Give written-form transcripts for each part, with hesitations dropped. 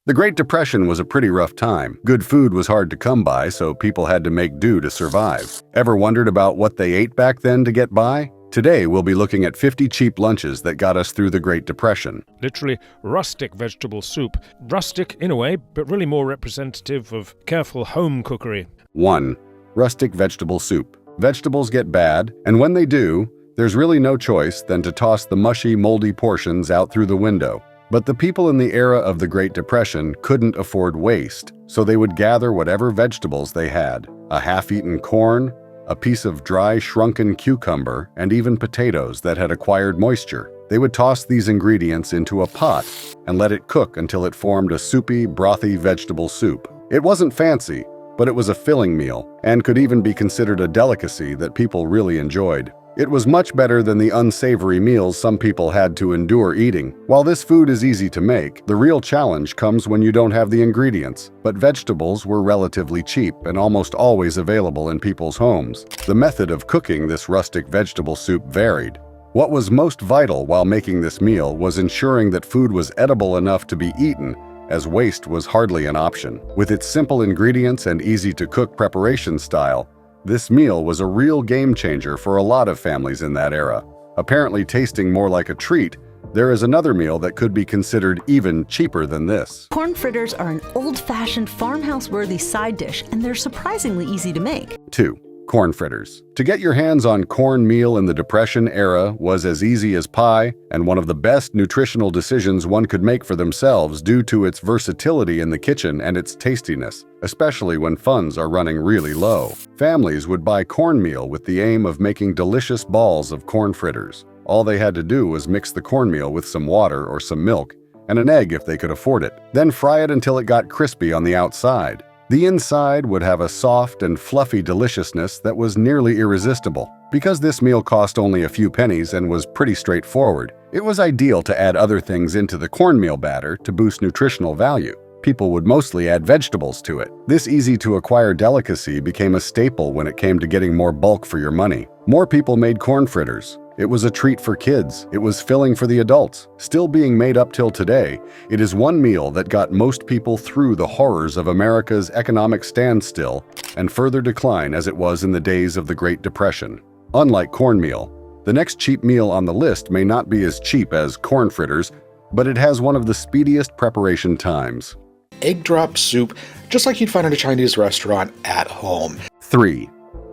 The Great Depression was a pretty rough time. Good food was hard to come by, so people had to make do to survive. Ever wondered about what they ate back then to get by? Today, we'll be looking at 50 cheap lunches that got us through the Great Depression. Literally rustic vegetable soup. Rustic in a way, but really more representative of careful home cookery. 1. Rustic vegetable soup. Vegetables get bad, and when they do, there's really no choice than to toss the mushy, moldy portions out through the window. But the people in the era of the Great Depression couldn't afford waste, so they would gather whatever vegetables they had, a half-eaten corn, a piece of dry, shrunken cucumber, and even potatoes that had acquired moisture. They would toss these ingredients into a pot and let it cook until it formed a soupy, brothy vegetable soup. It wasn't fancy, but it was a filling meal and could even be considered a delicacy that people really enjoyed. It was much better than the unsavory meals some people had to endure eating. While this food is easy to make, the real challenge comes when you don't have the ingredients. But vegetables were relatively cheap and almost always available in people's homes. The method of cooking this rustic vegetable soup varied. What was most vital while making this meal was ensuring that food was edible enough to be eaten, as waste was hardly an option. With its simple ingredients and easy-to-cook preparation style, this meal was a real game changer for a lot of families in that era. Apparently tasting more like a treat, there is another meal that could be considered even cheaper than this. Corn fritters are an old-fashioned farmhouse-worthy side dish, and they're surprisingly easy to make. 2. Corn fritters. To get your hands on cornmeal in the Depression era was as easy as pie and one of the best nutritional decisions one could make for themselves due to its versatility in the kitchen and its tastiness, especially when funds are running really low. Families would buy cornmeal with the aim of making delicious balls of corn fritters. All they had to do was mix the cornmeal with some water or some milk and an egg if they could afford it. Then fry it until it got crispy on the outside. The inside would have a soft and fluffy deliciousness that was nearly irresistible. Because this meal cost only a few pennies and was pretty straightforward, it was ideal to add other things into the cornmeal batter to boost nutritional value. People would mostly add vegetables to it. This easy-to-acquire delicacy became a staple when it came to getting more bulk for your money. More people made corn fritters. It was a treat for kids. It was filling for the adults. Still being made up till today, it is one meal that got most people through the horrors of America's economic standstill and further decline as it was in the days of the Great Depression. Unlike cornmeal, the next cheap meal on the list may not be as cheap as corn fritters, but it has one of the speediest preparation times. Egg drop soup, just like you'd find at a Chinese restaurant at home. 3.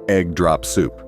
Egg drop soup.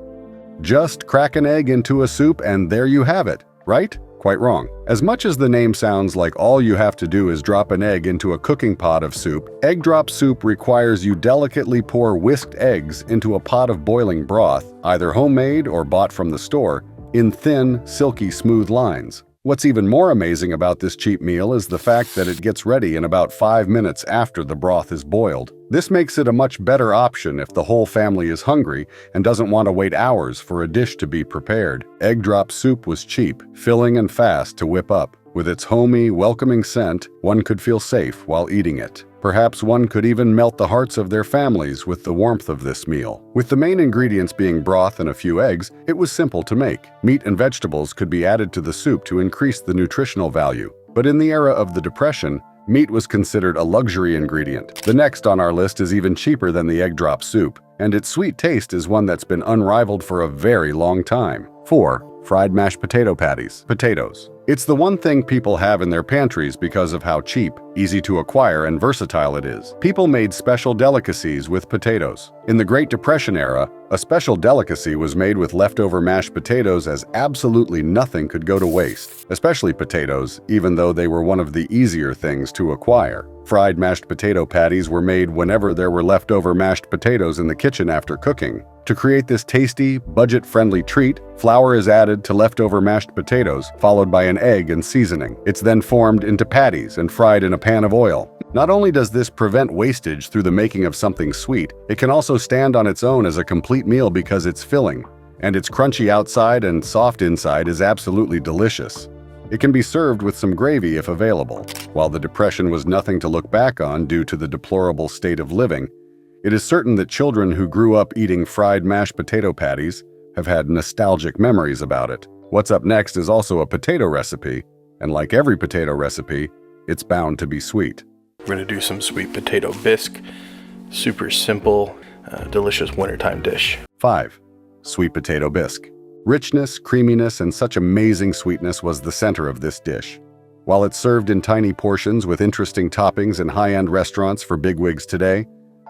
Just crack an egg into a soup and there you have it, right? Quite wrong. As much as the name sounds like all you have to do is drop an egg into a cooking pot of soup, egg drop soup requires you delicately pour whisked eggs into a pot of boiling broth, either homemade or bought from the store, in thin, silky smooth lines. What's even more amazing about this cheap meal is the fact that it gets ready in about 5 minutes after the broth is boiled. This makes it a much better option if the whole family is hungry and doesn't want to wait hours for a dish to be prepared. Egg drop soup was cheap, filling and fast to whip up. With its homey, welcoming scent, one could feel safe while eating it. Perhaps one could even melt the hearts of their families with the warmth of this meal. With the main ingredients being broth and a few eggs, it was simple to make. Meat and vegetables could be added to the soup to increase the nutritional value. But in the era of the Depression, meat was considered a luxury ingredient. The next on our list is even cheaper than the egg drop soup, and its sweet taste is one that's been unrivaled for a very long time. 4. Fried mashed potato patties. Potatoes. It's the one thing people have in their pantries because of how cheap, easy to acquire, and versatile it is. People made special delicacies with potatoes. In the Great Depression era, a special delicacy was made with leftover mashed potatoes as absolutely nothing could go to waste, especially potatoes, even though they were one of the easier things to acquire. Fried mashed potato patties were made whenever there were leftover mashed potatoes in the kitchen after cooking. To create this tasty, budget-friendly treat, flour is added to leftover mashed potatoes, followed by an egg and seasoning. It's then formed into patties and fried in a pan of oil. Not only does this prevent wastage through the making of something sweet, it can also stand on its own as a complete meal because it's filling, and its crunchy outside and soft inside is absolutely delicious. It can be served with some gravy if available. While the Depression was nothing to look back on due to the deplorable state of living, it is certain that children who grew up eating fried mashed potato patties have had nostalgic memories about it. What's up next is also a potato recipe, and like every potato recipe, it's bound to be sweet. We're going to do some sweet potato bisque. Super simple, delicious wintertime dish. 5. Sweet potato bisque. Richness, creaminess, and such amazing sweetness was the center of this dish. While it's served in tiny portions with interesting toppings in high-end restaurants for bigwigs today,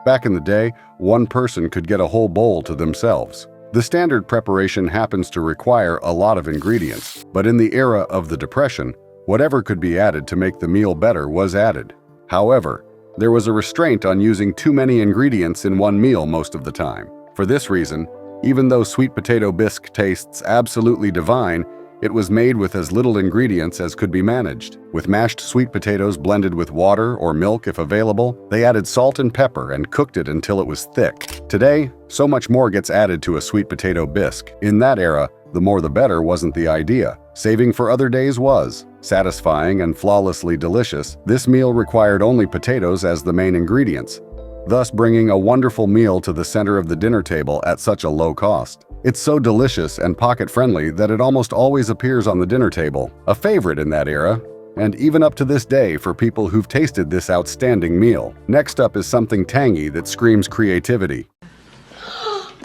back in the day, one person could get a whole bowl to themselves. The standard preparation happens to require a lot of ingredients, but in the era of the Depression, whatever could be added to make the meal better was added. However, there was a restraint on using too many ingredients in one meal most of the time. For this reason, even though sweet potato bisque tastes absolutely divine, it was made with as little ingredients as could be managed. With mashed sweet potatoes blended with water or milk if available, they added salt and pepper and cooked it until it was thick. Today, so much more gets added to a sweet potato bisque. In that era, the more the better wasn't the idea. Saving for other days was. Satisfying and flawlessly delicious, this meal required only potatoes as the main ingredients, thus bringing a wonderful meal to the center of the dinner table at such a low cost. It's so delicious and pocket-friendly that it almost always appears on the dinner table, a favorite in that era, and even up to this day for people who've tasted this outstanding meal. Next up is something tangy that screams creativity.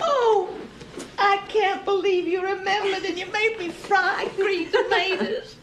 Oh, I can't believe you remembered and you made me fried green tomatoes.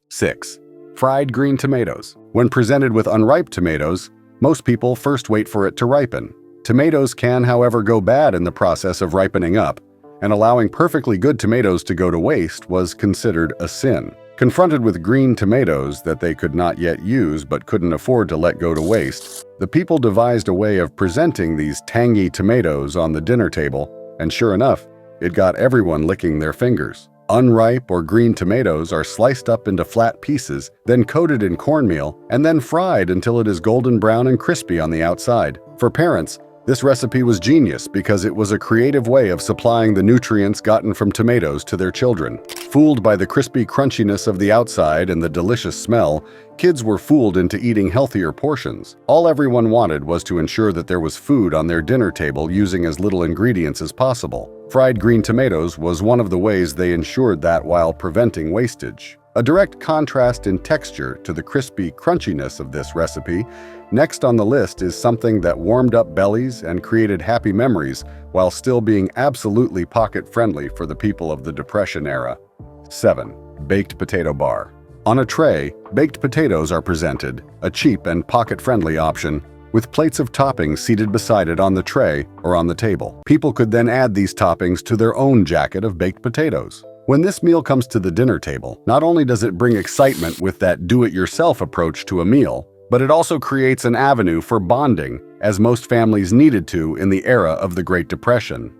6. Fried green tomatoes. When presented with unripe tomatoes, most people first wait for it to ripen. Tomatoes can, however, go bad in the process of ripening up, and allowing perfectly good tomatoes to go to waste was considered a sin. Confronted with green tomatoes that they could not yet use but couldn't afford to let go to waste, the people devised a way of presenting these tangy tomatoes on the dinner table, and sure enough, it got everyone licking their fingers. Unripe or green tomatoes are sliced up into flat pieces, then coated in cornmeal, and then fried until it is golden brown and crispy on the outside. For parents, this recipe was genius because it was a creative way of supplying the nutrients gotten from tomatoes to their children. Fooled by the crispy crunchiness of the outside and the delicious smell, kids were fooled into eating healthier portions. All everyone wanted was to ensure that there was food on their dinner table using as little ingredients as possible. Fried green tomatoes was one of the ways they ensured that while preventing wastage. A direct contrast in texture to the crispy crunchiness of this recipe, next on the list is something that warmed up bellies and created happy memories while still being absolutely pocket-friendly for the people of the Depression era. 7. Baked potato bar. On a tray, baked potatoes are presented, a cheap and pocket-friendly option, with plates of toppings seated beside it on the tray or on the table. People could then add these toppings to their own jacket of baked potatoes. When this meal comes to the dinner table, not only does it bring excitement with that do-it-yourself approach to a meal, but it also creates an avenue for bonding, as most families needed to in the era of the Great Depression.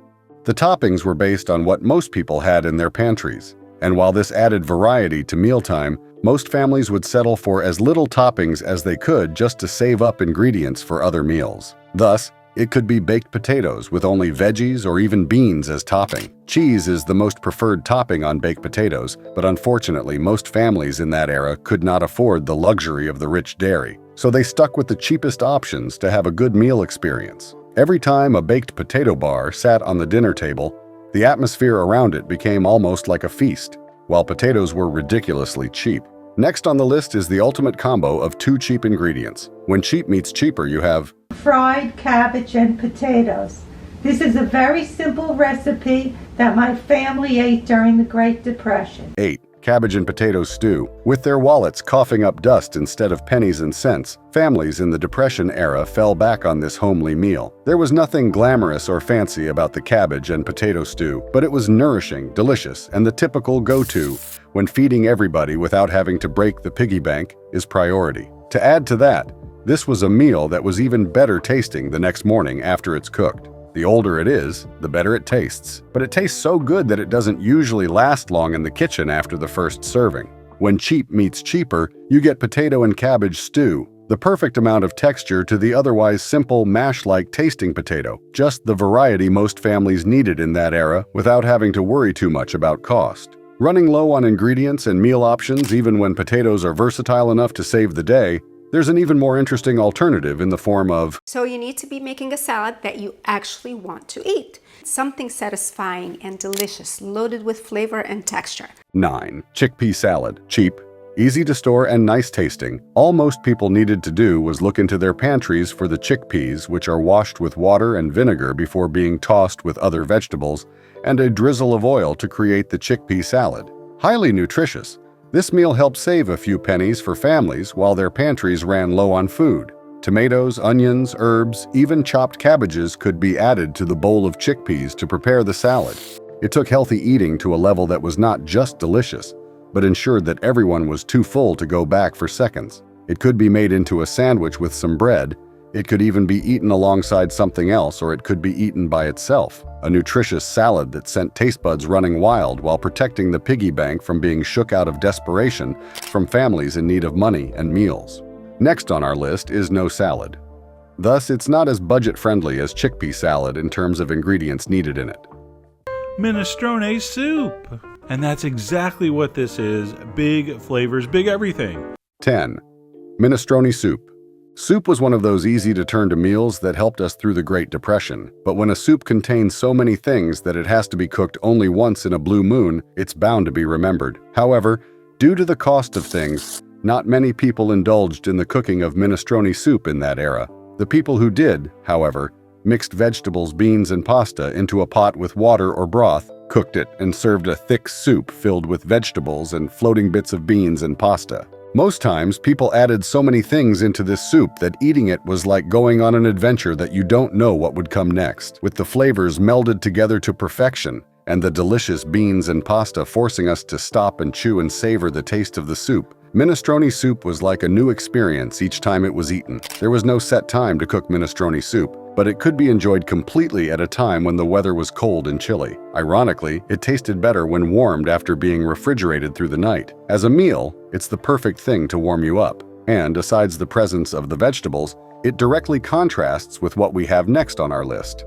The toppings were based on what most people had in their pantries, and while this added variety to mealtime, most families would settle for as little toppings as they could just to save up ingredients for other meals. Thus, it could be baked potatoes with only veggies or even beans as topping. Cheese is the most preferred topping on baked potatoes, but unfortunately most families in that era could not afford the luxury of the rich dairy, so they stuck with the cheapest options to have a good meal experience. Every time a baked potato bar sat on the dinner table, the atmosphere around it became almost like a feast, while potatoes were ridiculously cheap. Next on the list is the ultimate combo of two cheap ingredients. When cheap meets cheaper, you have fried cabbage and potatoes. This is a very simple recipe that my family ate during the Great Depression. 8. Cabbage and potato stew. With their wallets coughing up dust instead of pennies and cents, families in the Depression era fell back on this homely meal. There was nothing glamorous or fancy about the cabbage and potato stew, but it was nourishing, delicious, and the typical go-to when feeding everybody without having to break the piggy bank is priority. To add to that, this was a meal that was even better tasting the next morning after it's cooked. The older it is, the better it tastes. But it tastes so good that it doesn't usually last long in the kitchen after the first serving. When cheap meets cheaper, you get potato and cabbage stew, the perfect amount of texture to the otherwise simple mash-like tasting potato, just the variety most families needed in that era without having to worry too much about cost. Running low on ingredients and meal options even when potatoes are versatile enough to save the day, there's an even more interesting alternative in the form of So you need to be making a salad that you actually want to eat. Something satisfying and delicious, loaded with flavor and texture. 9. Chickpea salad. Cheap, Easy to store and nice tasting. All most people needed to do was look into their pantries for the chickpeas, which are washed with water and vinegar before being tossed with other vegetables, and a drizzle of oil to create the chickpea salad. Highly nutritious. This meal helped save a few pennies for families while their pantries ran low on food. Tomatoes, onions, herbs, even chopped cabbages could be added to the bowl of chickpeas to prepare the salad. It took healthy eating to a level that was not just delicious, but ensured that everyone was too full to go back for seconds. It could be made into a sandwich with some bread. It could even be eaten alongside something else, or it could be eaten by itself. A nutritious salad that sent taste buds running wild while protecting the piggy bank from being shook out of desperation from families in need of money and meals. Next on our list is no salad. Thus, it's not as budget-friendly as chickpea salad in terms of ingredients needed in it. Minestrone soup. And that's exactly what this is. Big flavors, big everything. 10. Minestrone soup. Soup was one of those easy-to-turn-to meals that helped us through the Great Depression. But when a soup contains so many things that it has to be cooked only once in a blue moon, it's bound to be remembered. However, due to the cost of things, not many people indulged in the cooking of minestrone soup in that era. The people who did, however, mixed vegetables, beans, and pasta into a pot with water or broth, cooked it, and served a thick soup filled with vegetables and floating bits of beans and pasta. Most times, people added so many things into this soup that eating it was like going on an adventure that you don't know what would come next, with the flavors melded together to perfection, and the delicious beans and pasta forcing us to stop and chew and savor the taste of the soup. Minestrone soup was like a new experience each time it was eaten. There was no set time to cook minestrone soup, but it could be enjoyed completely at a time when the weather was cold and chilly. Ironically, it tasted better when warmed after being refrigerated through the night. As a meal, it's the perfect thing to warm you up. And besides the presence of the vegetables, it directly contrasts with what we have next on our list.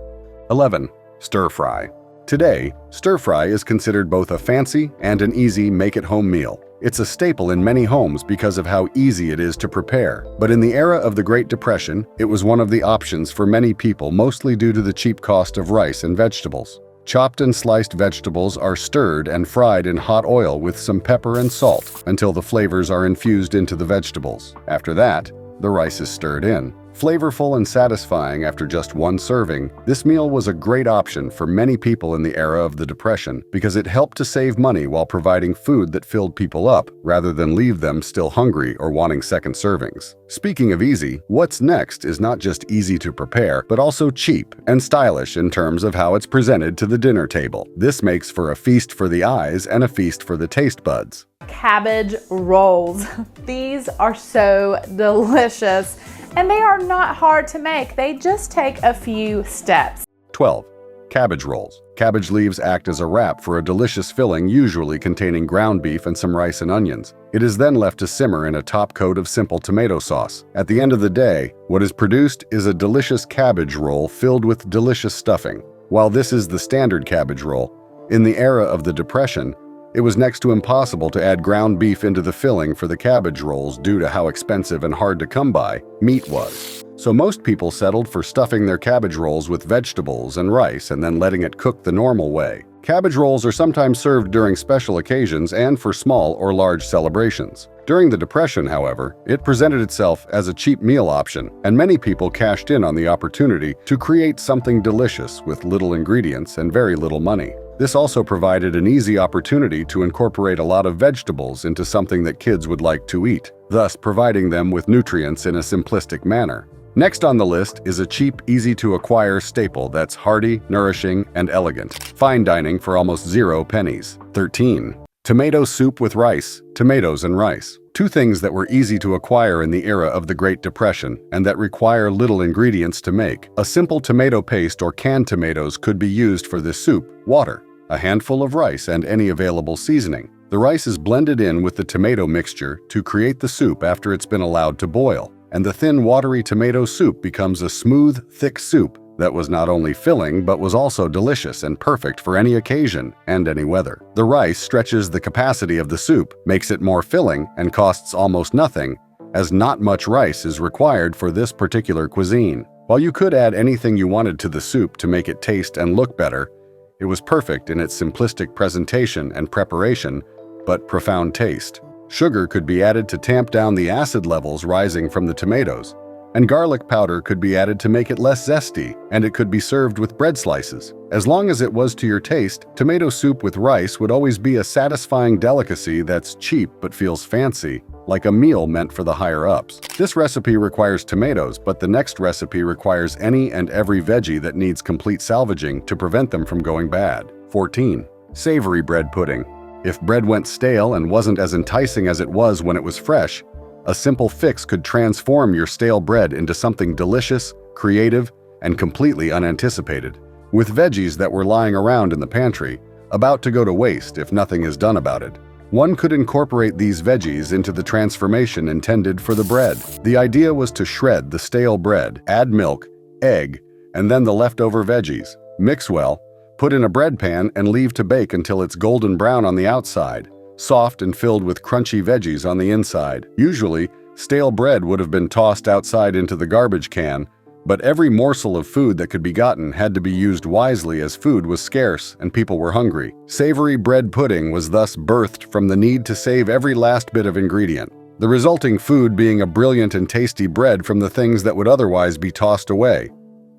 11. Stir fry. Today, stir fry is considered both a fancy and an easy make-at-home meal. It's a staple in many homes because of how easy it is to prepare. But in the era of the Great Depression, it was one of the options for many people, mostly due to the cheap cost of rice and vegetables. Chopped and sliced vegetables are stirred and fried in hot oil with some pepper and salt until the flavors are infused into the vegetables. After that, the rice is stirred in. Flavorful and satisfying after just one serving, this meal was a great option for many people in the era of the Depression because it helped to save money while providing food that filled people up rather than leave them still hungry or wanting second servings. Speaking of easy, what's next is not just easy to prepare, but also cheap and stylish in terms of how it's presented to the dinner table. This makes for a feast for the eyes and a feast for the taste buds. Cabbage rolls. These are so delicious. And they are not hard to make. They just take a few steps. 12. Cabbage rolls. Cabbage leaves act as a wrap for a delicious filling usually containing ground beef and some rice and onions. It is then left to simmer in a top coat of simple tomato sauce. At the end of the day, what is produced is a delicious cabbage roll filled with delicious stuffing. While this is the standard cabbage roll, in the era of the Depression, it was next to impossible to add ground beef into the filling for the cabbage rolls due to how expensive and hard to come by meat was. So most people settled for stuffing their cabbage rolls with vegetables and rice and then letting it cook the normal way. Cabbage rolls are sometimes served during special occasions and for small or large celebrations. During the Depression, however, it presented itself as a cheap meal option, and many people cashed in on the opportunity to create something delicious with little ingredients and very little money. This also provided an easy opportunity to incorporate a lot of vegetables into something that kids would like to eat, thus providing them with nutrients in a simplistic manner. Next on the list is a cheap, easy-to-acquire staple that's hearty, nourishing, and elegant. Fine dining for almost 0 pennies. 13. Tomato soup with rice, tomatoes and rice. Two things that were easy to acquire in the era of the Great Depression and that require little ingredients to make. A simple tomato paste or canned tomatoes could be used for this soup, water, a handful of rice, and any available seasoning. The rice is blended in with the tomato mixture to create the soup after it's been allowed to boil, and the thin, watery tomato soup becomes a smooth, thick soup that was not only filling but was also delicious and perfect for any occasion and any weather. The rice stretches the capacity of the soup, makes it more filling, and costs almost nothing, as not much rice is required for this particular cuisine. While you could add anything you wanted to the soup to make it taste and look better, it was perfect in its simplistic presentation and preparation, but profound taste. Sugar could be added to tamp down the acid levels rising from the tomatoes, and garlic powder could be added to make it less zesty, and it could be served with bread slices. As long as it was to your taste, tomato soup with rice would always be a satisfying delicacy that's cheap but feels fancy, like a meal meant for the higher-ups. This recipe requires tomatoes, but the next recipe requires any and every veggie that needs complete salvaging to prevent them from going bad. 14. Savory bread pudding. If bread went stale and wasn't as enticing as it was when it was fresh, a simple fix could transform your stale bread into something delicious, creative, and completely unanticipated. With veggies that were lying around in the pantry, about to go to waste if nothing is done about it, one could incorporate these veggies into the transformation intended for the bread. The idea was to shred the stale bread, add milk, egg, and then the leftover veggies. Mix well, put in a bread pan and leave to bake until it's golden brown on the outside, soft and filled with crunchy veggies on the inside. Usually, stale bread would have been tossed outside into the garbage can, but every morsel of food that could be gotten had to be used wisely as food was scarce and people were hungry. Savory bread pudding was thus birthed from the need to save every last bit of ingredient, the resulting food being a brilliant and tasty bread from the things that would otherwise be tossed away.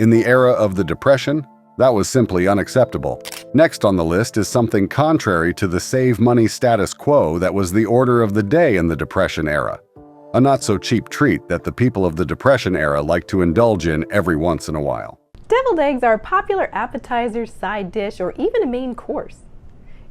In the era of the Depression, that was simply unacceptable. Next on the list is something contrary to the save money status quo that was the order of the day in the Depression era. A not-so-cheap treat that the people of the Depression era like to indulge in every once in a while. Deviled eggs are a popular appetizer, side dish, or even a main course.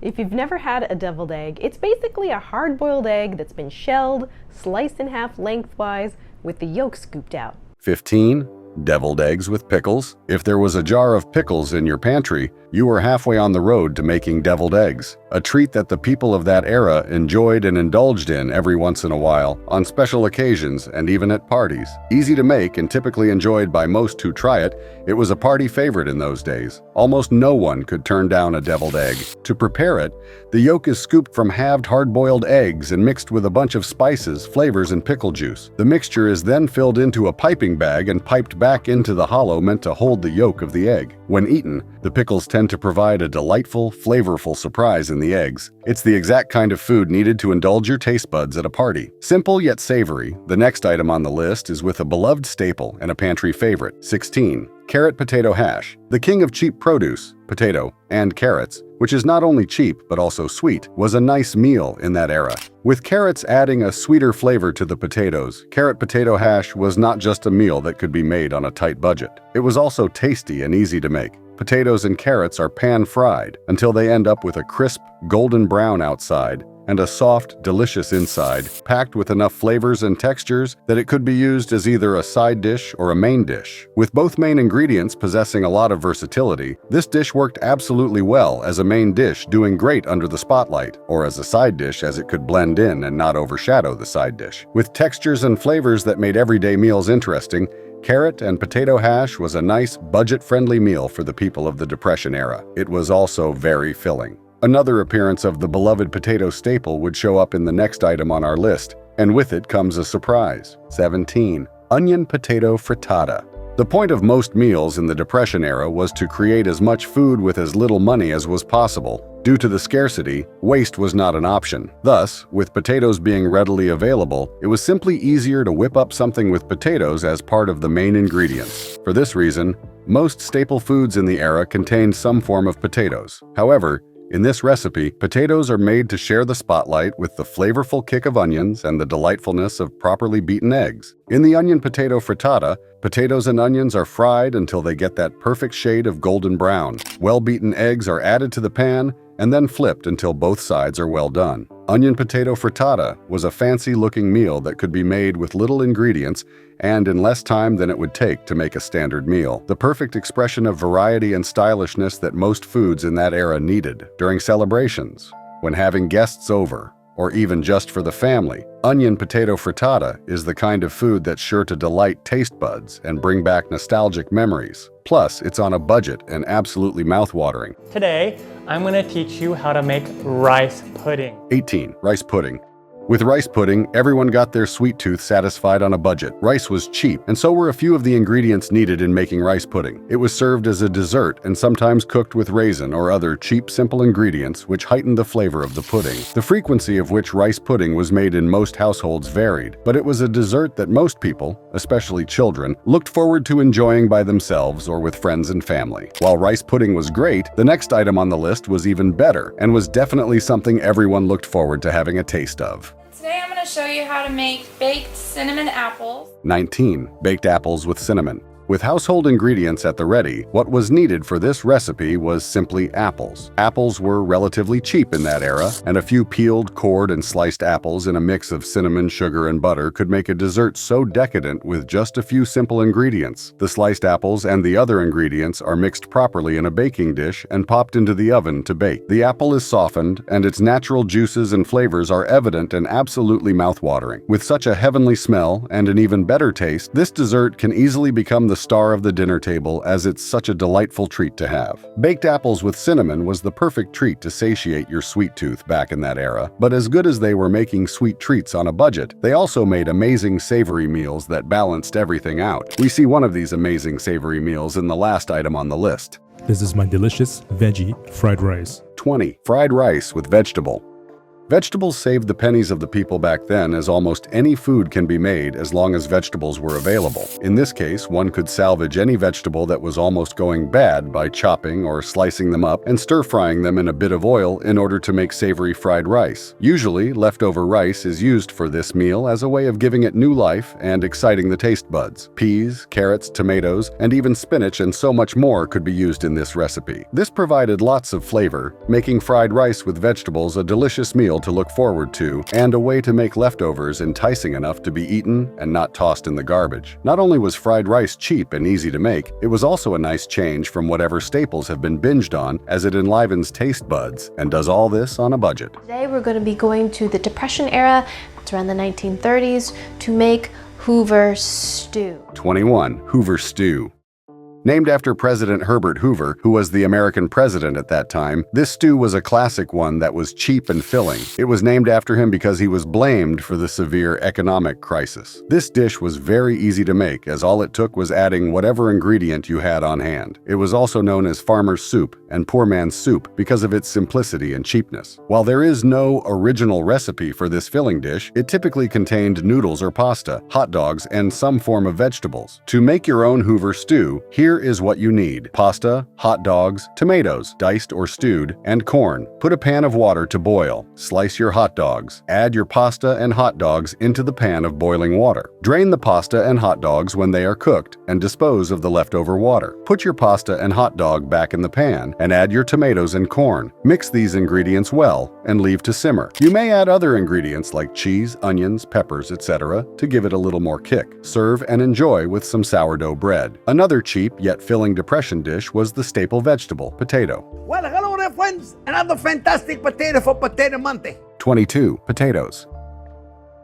If you've never had a deviled egg, it's basically a hard-boiled egg that's been shelled, sliced in half lengthwise, with the yolk scooped out. 15. Deviled eggs with pickles. If there was a jar of pickles in your pantry, you were halfway on the road to making deviled eggs, a treat that the people of that era enjoyed and indulged in every once in a while, on special occasions and even at parties. Easy to make and typically enjoyed by most who try it, it was a party favorite in those days. Almost no one could turn down a deviled egg. To prepare it, the yolk is scooped from halved hard-boiled eggs and mixed with a bunch of spices, flavors, and pickle juice. The mixture is then filled into a piping bag and piped back into the hollow meant to hold the yolk of the egg. When eaten, the pickles tend to provide a delightful, flavorful surprise in the eggs. It's the exact kind of food needed to indulge your taste buds at a party. Simple yet savory, the next item on the list is with a beloved staple and a pantry favorite. 16. Carrot potato hash. The king of cheap produce, potato, and carrots, which is not only cheap but also sweet, was a nice meal in that era. With carrots adding a sweeter flavor to the potatoes, carrot potato hash was not just a meal that could be made on a tight budget. It was also tasty and easy to make. Potatoes and carrots are pan-fried until they end up with a crisp, golden brown outside and a soft, delicious inside, packed with enough flavors and textures that it could be used as either a side dish or a main dish. With both main ingredients possessing a lot of versatility, this dish worked absolutely well as a main dish, doing great under the spotlight, or as a side dish as it could blend in and not overshadow the side dish. With textures and flavors that made everyday meals interesting, carrot and potato hash was a nice, budget-friendly meal for the people of the Depression era. It was also very filling. Another appearance of the beloved potato staple would show up in the next item on our list, and with it comes a surprise. 17. Onion potato frittata. The point of most meals in the Depression era was to create as much food with as little money as was possible. Due to the scarcity, waste was not an option. Thus, with potatoes being readily available, it was simply easier to whip up something with potatoes as part of the main ingredients. For this reason, most staple foods in the era contained some form of potatoes. However, in this recipe, potatoes are made to share the spotlight with the flavorful kick of onions and the delightfulness of properly beaten eggs. In the onion potato frittata, potatoes and onions are fried until they get that perfect shade of golden brown. Well-beaten eggs are added to the pan and then flipped until both sides are well done. Onion potato frittata was a fancy-looking meal that could be made with little ingredients and in less time than it would take to make a standard meal. The perfect expression of variety and stylishness that most foods in that era needed. During celebrations, when having guests over, or even just for the family, onion potato frittata is the kind of food that's sure to delight taste buds and bring back nostalgic memories. Plus, it's on a budget and absolutely mouth-watering. Today, I'm going to teach you how to make rice pudding. 18. Rice pudding. With rice pudding, everyone got their sweet tooth satisfied on a budget. Rice was cheap, and so were a few of the ingredients needed in making rice pudding. It was served as a dessert and sometimes cooked with raisin or other cheap, simple ingredients which heightened the flavor of the pudding. The frequency of which rice pudding was made in most households varied, but it was a dessert that most people, especially children, looked forward to enjoying by themselves or with friends and family. While rice pudding was great, the next item on the list was even better and was definitely something everyone looked forward to having a taste of. Today I'm going to show you how to make baked cinnamon apples. 19. Baked apples with cinnamon. With household ingredients at the ready, what was needed for this recipe was simply apples. Apples were relatively cheap in that era, and a few peeled, cored, and sliced apples in a mix of cinnamon, sugar, and butter could make a dessert so decadent with just a few simple ingredients. The sliced apples and the other ingredients are mixed properly in a baking dish and popped into the oven to bake. The apple is softened, and its natural juices and flavors are evident and absolutely mouth-watering. With such a heavenly smell and an even better taste, this dessert can easily become the star of the dinner table, as it's such a delightful treat to have. Baked apples with cinnamon was the perfect treat to satiate your sweet tooth back in that era, but as good as they were making sweet treats on a budget, they also made amazing savory meals that balanced everything out. We see one of these amazing savory meals in the last item on the list. This is my delicious veggie fried rice. 20. Fried rice with vegetable. Vegetables saved the pennies of the people back then, as almost any food can be made as long as vegetables were available. In this case, one could salvage any vegetable that was almost going bad by chopping or slicing them up and stir-frying them in a bit of oil in order to make savory fried rice. Usually, leftover rice is used for this meal as a way of giving it new life and exciting the taste buds. Peas, carrots, tomatoes, and even spinach and so much more could be used in this recipe. This provided lots of flavor, making fried rice with vegetables a delicious meal to look forward to, and a way to make leftovers enticing enough to be eaten and not tossed in the garbage. Not only was fried rice cheap and easy to make, it was also a nice change from whatever staples have been binged on, as it enlivens taste buds, and does all this on a budget. Today we're going to be going to the Depression era, it's around the 1930s, to make Hoover stew. 21. Hoover stew. Named after President Herbert Hoover, who was the American president at that time, this stew was a classic one that was cheap and filling. It was named after him because he was blamed for the severe economic crisis. This dish was very easy to make, as all it took was adding whatever ingredient you had on hand. It was also known as farmer's soup and poor man's soup because of its simplicity and cheapness. While there is no original recipe for this filling dish, it typically contained noodles or pasta, hot dogs, and some form of vegetables. To make your own Hoover stew, here is what you need: pasta, hot dogs, tomatoes, diced or stewed, and corn. Put a pan of water to boil. Slice your hot dogs. Add your pasta and hot dogs into the pan of boiling water. Drain the pasta and hot dogs when they are cooked and dispose of the leftover water. Put your pasta and hot dog back in the pan and add your tomatoes and corn. Mix these ingredients well and leave to simmer. You may add other ingredients like cheese, onions, peppers, etc. to give it a little more kick. Serve and enjoy with some sourdough bread. Another cheap yet filling depression dish was the staple vegetable, potato. Well, hello there, friends. Another fantastic potato for Potato Monday. 22. Potatoes.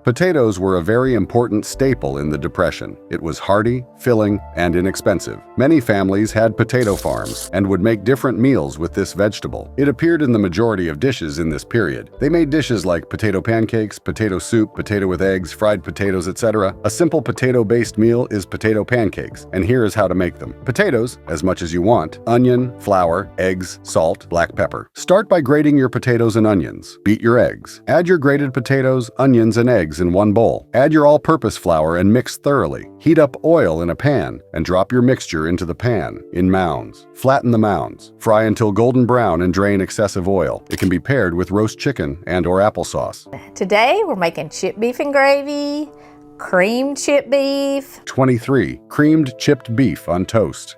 Potatoes were a very important staple in the Depression. It was hearty, filling, and inexpensive. Many families had potato farms and would make different meals with this vegetable. It appeared in the majority of dishes in this period. They made dishes like potato pancakes, potato soup, potato with eggs, fried potatoes, etc. A simple potato-based meal is potato pancakes, and here is how to make them. Potatoes, as much as you want, onion, flour, eggs, salt, black pepper. Start by grating your potatoes and onions. Beat your eggs. Add your grated potatoes, onions, and eggs in one bowl. Add your all-purpose flour and mix thoroughly. Heat up oil in a pan and drop your mixture into the pan in mounds. Flatten the mounds. Fry until golden brown and drain excessive oil. It can be paired with roast chicken and/or applesauce. Today we're making chipped beef and gravy, creamed chipped beef. 23. Creamed chipped beef on toast.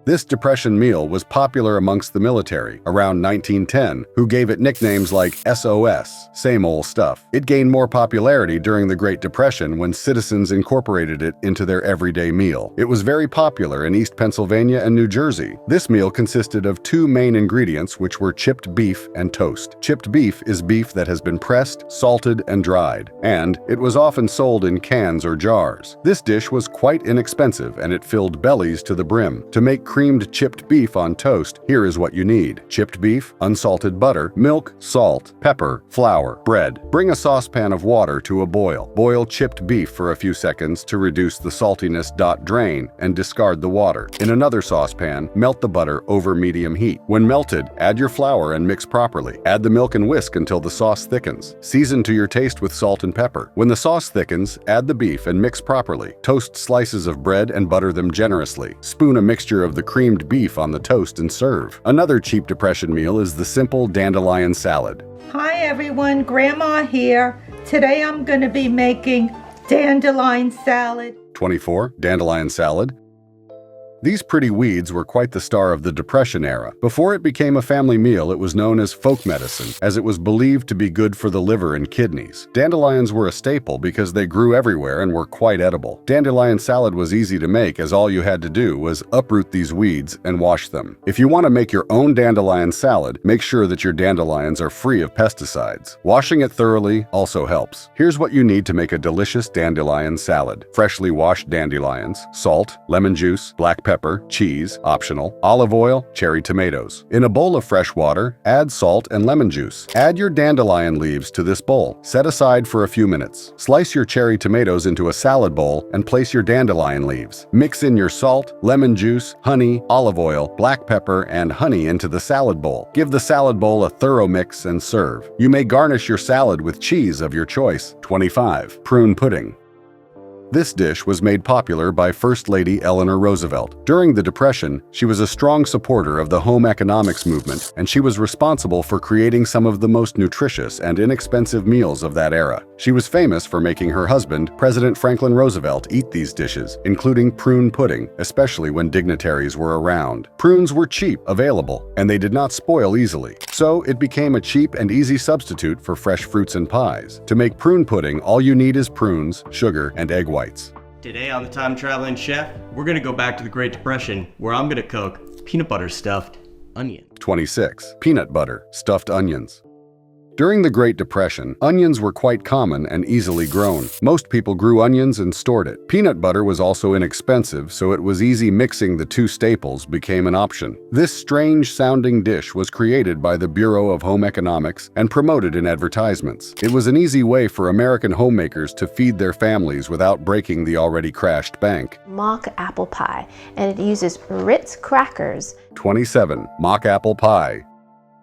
This Depression meal was popular amongst the military around 1910, who gave it nicknames like SOS, same old stuff. It gained more popularity during the Great Depression when citizens incorporated it into their everyday meal. It was very popular in East Pennsylvania and New Jersey. This meal consisted of two main ingredients, which were chipped beef and toast. Chipped beef is beef that has been pressed, salted, and dried, and it was often sold in cans or jars. This dish was quite inexpensive, and it filled bellies to the brim. To make creamed chipped beef on toast, here is what you need. Chipped beef, unsalted butter, milk, salt, pepper, flour, bread. Bring a saucepan of water to a boil. Boil chipped beef for a few seconds to reduce the saltiness. Drain and discard the water. In another saucepan, melt the butter over medium heat. When melted, add your flour and mix properly. Add the milk and whisk until the sauce thickens. Season to your taste with salt and pepper. When the sauce thickens, add the beef and mix properly. Toast slices of bread and butter them generously. Spoon a mixture of the creamed beef on the toast and serve. Another cheap Depression meal is the simple dandelion salad. Hi everyone, Grandma here. Today I'm going to be making dandelion salad. 24. Dandelion salad. These pretty weeds were quite the star of the Depression era. Before it became a family meal, it was known as folk medicine, as it was believed to be good for the liver and kidneys. Dandelions were a staple because they grew everywhere and were quite edible. Dandelion salad was easy to make, as all you had to do was uproot these weeds and wash them. If you want to make your own dandelion salad, make sure that your dandelions are free of pesticides. Washing it thoroughly also helps. Here's what you need to make a delicious dandelion salad. Freshly washed dandelions, salt, lemon juice, black pepper, cheese, optional, olive oil, cherry tomatoes. In a bowl of fresh water, add salt and lemon juice. Add your dandelion leaves to this bowl. Set aside for a few minutes. Slice your cherry tomatoes into a salad bowl and place your dandelion leaves. Mix in your salt, lemon juice, honey, olive oil, black pepper, and honey into the salad bowl. Give the salad bowl a thorough mix and serve. You may garnish your salad with cheese of your choice. 25. Prune pudding. This dish was made popular by First Lady Eleanor Roosevelt. During the Depression, she was a strong supporter of the home economics movement, and she was responsible for creating some of the most nutritious and inexpensive meals of that era. She was famous for making her husband, President Franklin Roosevelt, eat these dishes, including prune pudding, especially when dignitaries were around. Prunes were cheap, available, and they did not spoil easily, so it became a cheap and easy substitute for fresh fruits and pies. To make prune pudding, all you need is prunes, sugar, and egg whites. Today on the Time Traveling Chef, we're gonna go back to the Great Depression, where I'm gonna cook peanut butter stuffed onion. 26. Peanut butter stuffed onions. During the Great Depression, onions were quite common and easily grown. Most people grew onions and stored it. Peanut butter was also inexpensive, so it was easy mixing the two staples became an option. This strange-sounding dish was created by the Bureau of Home Economics and promoted in advertisements. It was an easy way for American homemakers to feed their families without breaking the already crashed bank. Mock apple pie, and it uses Ritz crackers. 27. Mock apple pie.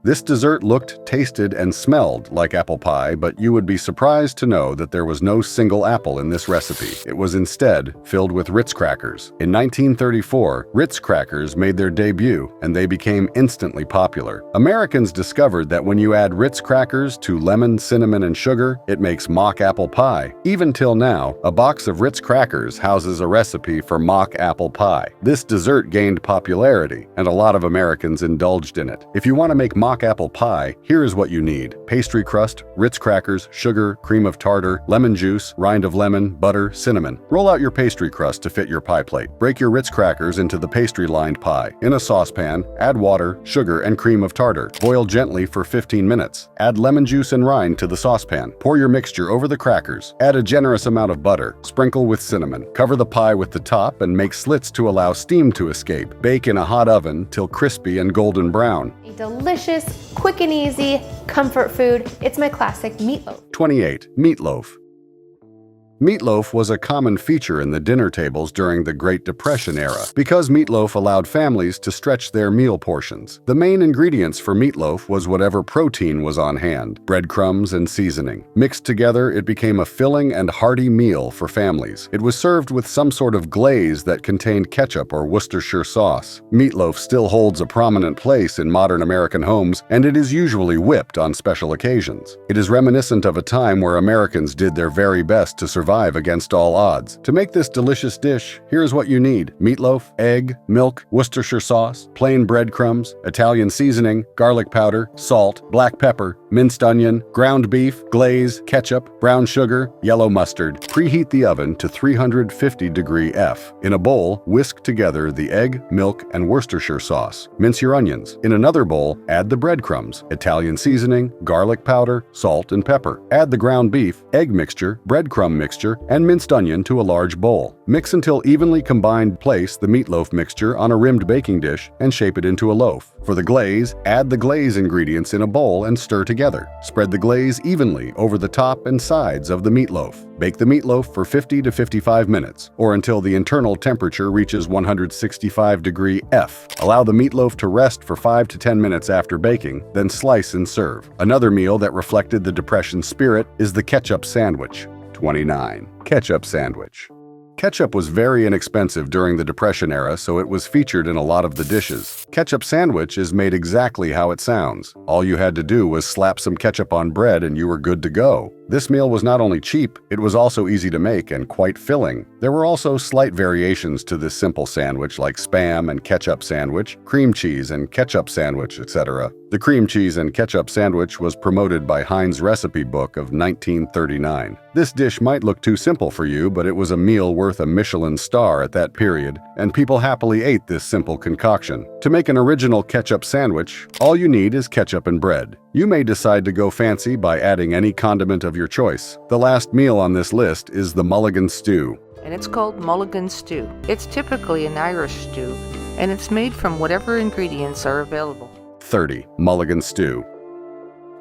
This dessert looked, tasted, and smelled like apple pie, but you would be surprised to know that there was no single apple in this recipe. It was instead filled with Ritz crackers. In 1934, Ritz crackers made their debut, and they became instantly popular. Americans discovered that when you add Ritz crackers to lemon, cinnamon, and sugar, it makes mock apple pie. Even till now, a box of Ritz crackers houses a recipe for mock apple pie. This dessert gained popularity, and a lot of Americans indulged in it. If you want to make mock apple pie, here is what you need. Pastry crust, Ritz crackers, sugar, cream of tartar, lemon juice, rind of lemon, butter, cinnamon. Roll out your pastry crust to fit your pie plate. Break your Ritz crackers into the pastry-lined pie. In a saucepan, add water, sugar, and cream of tartar. Boil gently for 15 minutes. Add lemon juice and rind to the saucepan. Pour your mixture over the crackers. Add a generous amount of butter. Sprinkle with cinnamon. Cover the pie with the top and make slits to allow steam to escape. Bake in a hot oven till crispy and golden brown. A delicious, quick and easy comfort food. It's my classic meatloaf. 28. Meatloaf. Meatloaf was a common feature in the dinner tables during the Great Depression era because meatloaf allowed families to stretch their meal portions. The main ingredients for meatloaf was whatever protein was on hand, breadcrumbs and seasoning. Mixed together, it became a filling and hearty meal for families. It was served with some sort of glaze that contained ketchup or Worcestershire sauce. Meatloaf still holds a prominent place in modern American homes, and it is usually whipped on special occasions. It is reminiscent of a time where Americans did their very best to survive against all odds. To make this delicious dish, here's what you need: meatloaf, egg, milk, Worcestershire sauce, plain breadcrumbs, Italian seasoning, garlic powder, salt, black pepper, minced onion, ground beef, glaze, ketchup, brown sugar, yellow mustard. Preheat the oven to 350° F. In a bowl, whisk together the egg, milk, and Worcestershire sauce. Mince your onions. In another bowl, add the breadcrumbs, Italian seasoning, garlic powder, salt, and pepper. Add the ground beef, egg mixture, breadcrumb mixture, and minced onion to a large bowl. Mix until evenly combined. Place the meatloaf mixture on a rimmed baking dish and shape it into a loaf. For the glaze, add the glaze ingredients in a bowl and stir together. Spread the glaze evenly over the top and sides of the meatloaf. Bake the meatloaf for 50 to 55 minutes, or until the internal temperature reaches 165° F. Allow the meatloaf to rest for 5 to 10 minutes after baking, then slice and serve. Another meal that reflected the Depression spirit is the ketchup sandwich. 29. Ketchup sandwich. Ketchup was very inexpensive during the Depression era, so it was featured in a lot of the dishes. Ketchup sandwich is made exactly how it sounds. All you had to do was slap some ketchup on bread and you were good to go. This meal was not only cheap, it was also easy to make and quite filling. There were also slight variations to this simple sandwich like Spam and ketchup sandwich, cream cheese and ketchup sandwich, etc. The cream cheese and ketchup sandwich was promoted by Heinz recipe book of 1939. This dish might look too simple for you, but it was a meal worth a Michelin star at that period, and people happily ate this simple concoction. To make an original ketchup sandwich, all you need is ketchup and bread. You may decide to go fancy by adding any condiment of your choice. The last meal on this list is the mulligan stew. And it's called mulligan stew. It's typically an Irish stew, and it's made from whatever ingredients are available. 30. Mulligan stew.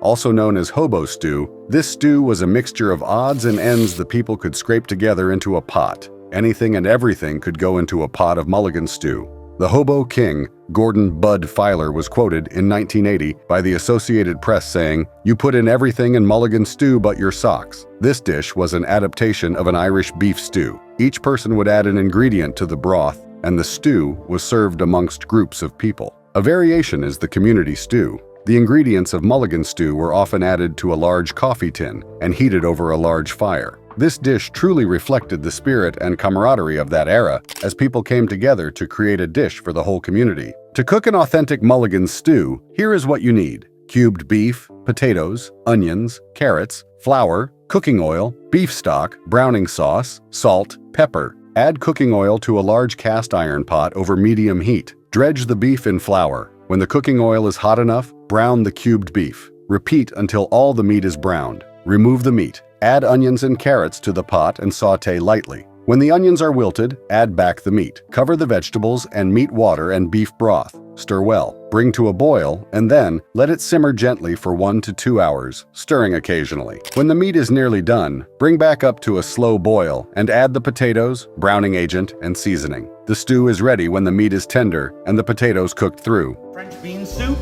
Also known as hobo stew, this stew was a mixture of odds and ends the people could scrape together into a pot. Anything and everything could go into a pot of mulligan stew. The hobo king, Gordon Bud Filer, was quoted in 1980 by the Associated Press saying, "You put in everything in mulligan stew but your socks." This dish was an adaptation of an Irish beef stew. Each person would add an ingredient to the broth, and the stew was served amongst groups of people. A variation is the community stew. The ingredients of mulligan stew were often added to a large coffee tin and heated over a large fire. This dish truly reflected the spirit and camaraderie of that era, as people came together to create a dish for the whole community. To cook an authentic mulligan stew, here is what you need: cubed beef, potatoes, onions, carrots, flour, cooking oil, beef stock, browning sauce, salt, pepper. Add cooking oil to a large cast iron pot over medium heat. Dredge the beef in flour. When the cooking oil is hot enough, brown the cubed beef. Repeat until all the meat is browned. Remove the meat. Add onions and carrots to the pot and saute lightly. When the onions are wilted, add back the meat. Cover the vegetables and meat water and beef broth. Stir well. Bring to a boil, and then let it simmer gently for 1 to 2 hours, stirring occasionally. When the meat is nearly done, bring back up to a slow boil and add the potatoes, browning agent, and seasoning. The stew is ready when the meat is tender and the potatoes cooked through. French bean soup,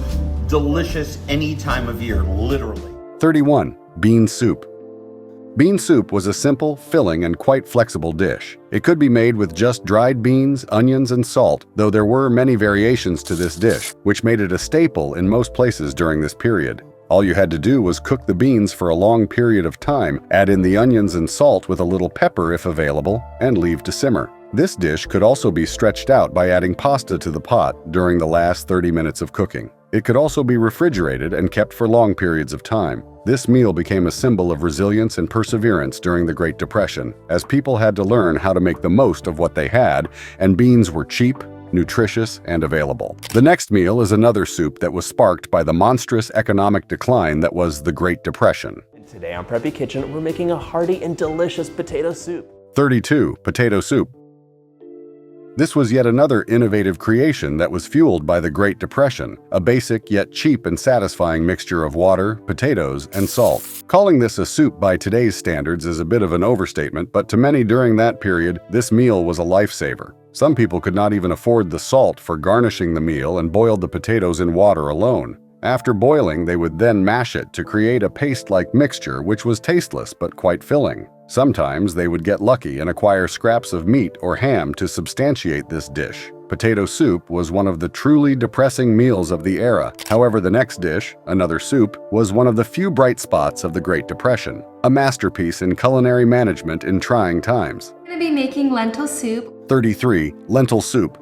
delicious any time of year, literally. 31. Bean soup. Bean soup was a simple, filling, and quite flexible dish. It could be made with just dried beans, onions, and salt, though there were many variations to this dish, which made it a staple in most places during this period. All you had to do was cook the beans for a long period of time, add in the onions and salt with a little pepper if available, and leave to simmer. This dish could also be stretched out by adding pasta to the pot during the last 30 minutes of cooking. It could also be refrigerated and kept for long periods of time. This meal became a symbol of resilience and perseverance during the Great Depression, as people had to learn how to make the most of what they had, and beans were cheap, nutritious, and available. The next meal is another soup that was sparked by the monstrous economic decline that was the Great Depression. Today on Preppy Kitchen, we're making a hearty and delicious potato soup. 32. Potato soup. This was yet another innovative creation that was fueled by the Great Depression, a basic yet cheap and satisfying mixture of water, potatoes, and salt. Calling this a soup by today's standards is a bit of an overstatement, but to many during that period, this meal was a lifesaver. Some people could not even afford the salt for garnishing the meal and boiled the potatoes in water alone. After boiling, they would then mash it to create a paste-like mixture which was tasteless but quite filling. Sometimes they would get lucky and acquire scraps of meat or ham to substantiate this dish. Potato soup was one of the truly depressing meals of the era. However, the next dish, another soup, was one of the few bright spots of the Great Depression, a masterpiece in culinary management in trying times. I'm going to be making lentil soup. 33. Lentil soup.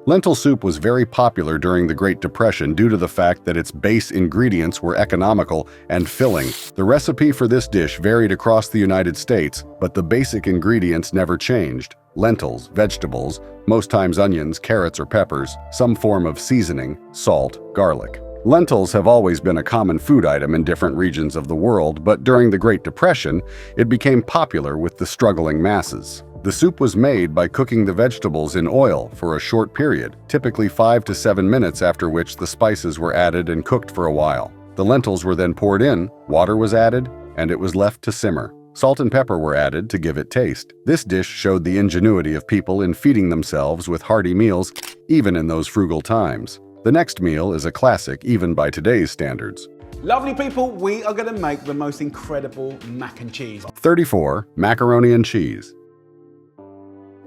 Lentil soup was very popular during the Great Depression due to the fact that its base ingredients were economical and filling. The recipe for this dish varied across the United States, but the basic ingredients never changed. Lentils, vegetables, most times onions, carrots, or peppers, some form of seasoning, salt, garlic. Lentils have always been a common food item in different regions of the world, but during the Great Depression, it became popular with the struggling masses. The soup was made by cooking the vegetables in oil for a short period, typically 5 to 7 minutes, after which the spices were added and cooked for a while. The lentils were then poured in, water was added, and it was left to simmer. Salt and pepper were added to give it taste. This dish showed the ingenuity of people in feeding themselves with hearty meals, even in those frugal times. The next meal is a classic even by today's standards. Lovely people, we are going to make the most incredible mac and cheese. 34. Macaroni and cheese.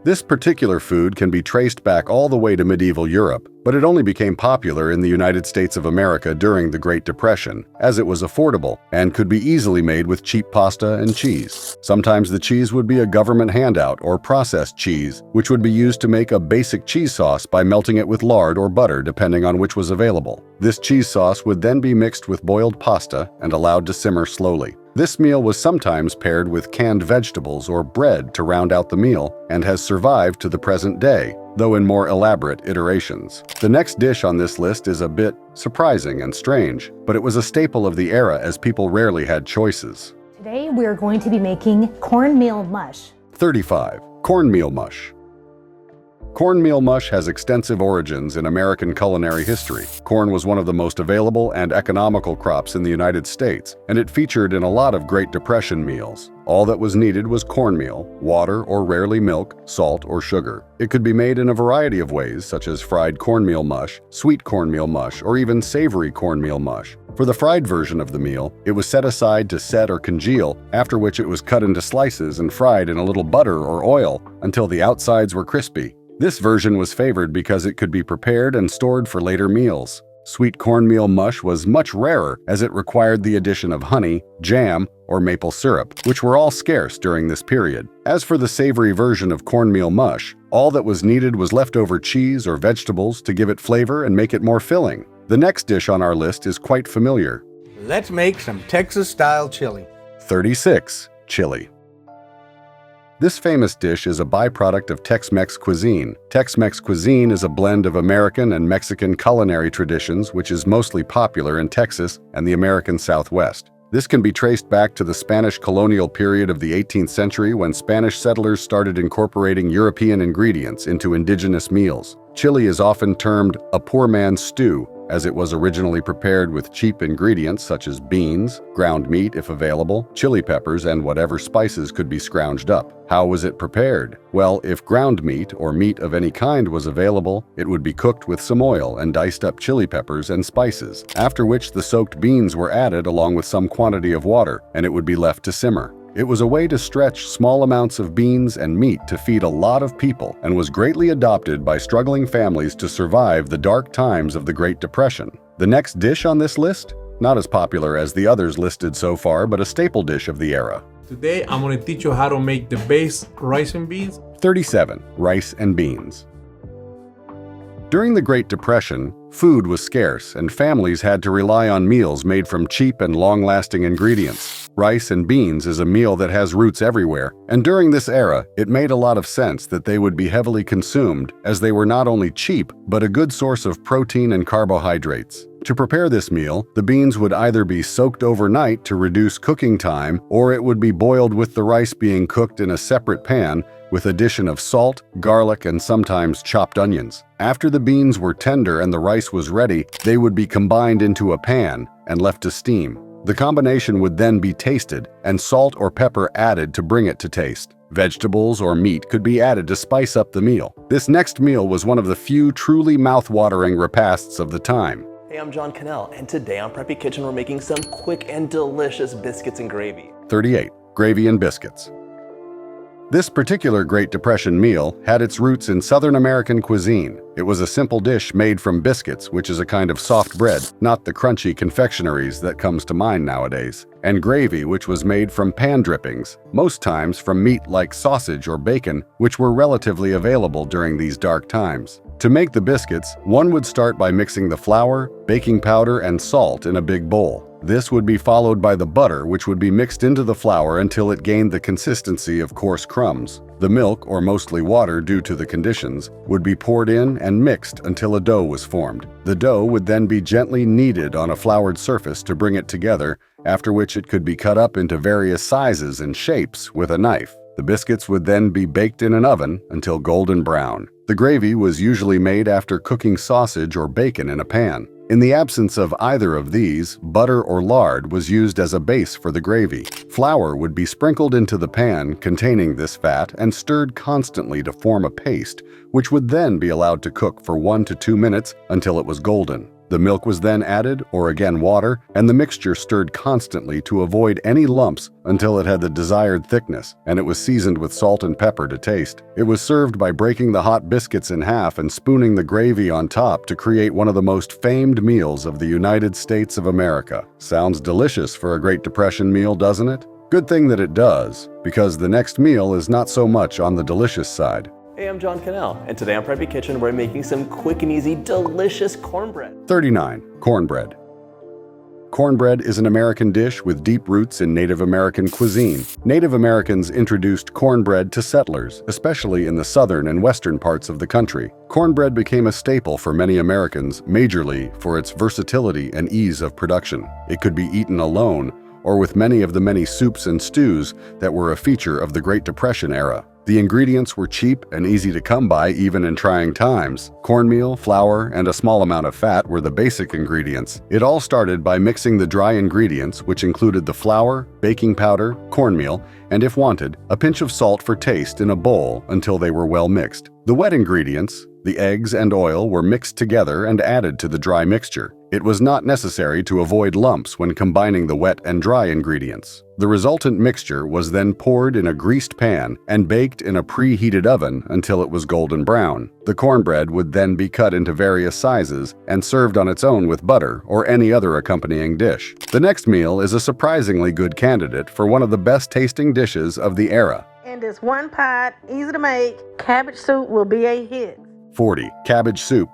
This particular food can be traced back all the way to medieval Europe, but it only became popular in the United States of America during the Great Depression, as it was affordable and could be easily made with cheap pasta and cheese. Sometimes the cheese would be a government handout or processed cheese, which would be used to make a basic cheese sauce by melting it with lard or butter depending on which was available. This cheese sauce would then be mixed with boiled pasta and allowed to simmer slowly. This meal was sometimes paired with canned vegetables or bread to round out the meal and has survived to the present day, though in more elaborate iterations. The next dish on this list is a bit surprising and strange, but it was a staple of the era as people rarely had choices. Today we are going to be making cornmeal mush. 35. Cornmeal mush. Cornmeal mush has extensive origins in American culinary history. Corn was one of the most available and economical crops in the United States, and it featured in a lot of Great Depression meals. All that was needed was cornmeal, water or rarely milk, salt or sugar. It could be made in a variety of ways, such as fried cornmeal mush, sweet cornmeal mush, or even savory cornmeal mush. For the fried version of the meal, it was set aside to set or congeal, after which it was cut into slices and fried in a little butter or oil until the outsides were crispy. This version was favored because it could be prepared and stored for later meals. Sweet cornmeal mush was much rarer as it required the addition of honey, jam, or maple syrup, which were all scarce during this period. As for the savory version of cornmeal mush, all that was needed was leftover cheese or vegetables to give it flavor and make it more filling. The next dish on our list is quite familiar. Let's make some Texas-style chili. 36. Chili. This famous dish is a byproduct of Tex-Mex cuisine. Tex-Mex cuisine is a blend of American and Mexican culinary traditions which is mostly popular in Texas and the American Southwest. This can be traced back to the Spanish colonial period of the 18th century when Spanish settlers started incorporating European ingredients into indigenous meals. Chili is often termed a poor man's stew, as it was originally prepared with cheap ingredients such as beans, ground meat if available, chili peppers, and whatever spices could be scrounged up. How was it prepared? Well, if ground meat or meat of any kind was available, it would be cooked with some oil and diced up chili peppers and spices, after which the soaked beans were added along with some quantity of water, and it would be left to simmer. It was a way to stretch small amounts of beans and meat to feed a lot of people and was greatly adopted by struggling families to survive the dark times of the Great Depression. The next dish on this list? Not as popular as the others listed so far, but a staple dish of the era. Today I'm going to teach you how to make the base rice and beans. 37. Rice and beans. During the Great Depression, food was scarce and families had to rely on meals made from cheap and long-lasting ingredients. Rice and beans is a meal that has roots everywhere, and during this era, it made a lot of sense that they would be heavily consumed as they were not only cheap, but a good source of protein and carbohydrates. To prepare this meal, the beans would either be soaked overnight to reduce cooking time, or it would be boiled with the rice being cooked in a separate pan with addition of salt, garlic, and sometimes chopped onions. After the beans were tender and the rice was ready, they would be combined into a pan and left to steam. The combination would then be tasted and salt or pepper added to bring it to taste. Vegetables or meat could be added to spice up the meal. This next meal was one of the few truly mouth-watering repasts of the time. Hey, I'm John Cannell, and today on Preppy Kitchen we're making some quick and delicious biscuits and gravy. 38. Gravy and biscuits. This particular Great Depression meal had its roots in Southern American cuisine. It was a simple dish made from biscuits, which is a kind of soft bread, not the crunchy confectionaries that comes to mind nowadays, and gravy, which was made from pan drippings, most times from meat like sausage or bacon, which were relatively available during these dark times. To make the biscuits, one would start by mixing the flour, baking powder, and salt in a big bowl. This would be followed by the butter, which would be mixed into the flour until it gained the consistency of coarse crumbs. The milk, or mostly water due to the conditions, would be poured in and mixed until a dough was formed. The dough would then be gently kneaded on a floured surface to bring it together, after which it could be cut up into various sizes and shapes with a knife. The biscuits would then be baked in an oven until golden brown. The gravy was usually made after cooking sausage or bacon in a pan. In the absence of either of these, butter or lard was used as a base for the gravy. Flour would be sprinkled into the pan containing this fat and stirred constantly to form a paste, which would then be allowed to cook for 1 to 2 minutes until it was golden. The milk was then added, or again water, and the mixture stirred constantly to avoid any lumps until it had the desired thickness, and it was seasoned with salt and pepper to taste. It was served by breaking the hot biscuits in half and spooning the gravy on top to create one of the most famed meals of the United States of America. Sounds delicious for a Great Depression meal, doesn't it? Good thing that it does, because the next meal is not so much on the delicious side. Hey, I'm John Cannell, and today on Preppy Kitchen we're making some quick and easy delicious cornbread. 39. Cornbread. Cornbread is an American dish with deep roots in Native American cuisine. Native Americans introduced cornbread to settlers, especially in the southern and western parts of the country. Cornbread became a staple for many Americans, majorly for its versatility and ease of production. It could be eaten alone, or with many of the many soups and stews that were a feature of the Great Depression era. The ingredients were cheap and easy to come by even in trying times. Cornmeal, flour, and a small amount of fat were the basic ingredients. It all started by mixing the dry ingredients, which included the flour, baking powder, cornmeal, and if wanted, a pinch of salt for taste in a bowl until they were well mixed. The wet ingredients, the eggs and oil, were mixed together and added to the dry mixture. It was not necessary to avoid lumps when combining the wet and dry ingredients. The resultant mixture was then poured in a greased pan and baked in a preheated oven until it was golden brown. The cornbread would then be cut into various sizes and served on its own with butter or any other accompanying dish. The next meal is a surprisingly good candidate for one of the best tasting dishes of the era. In this one pot, easy to make, cabbage soup will be a hit. 40. Cabbage soup.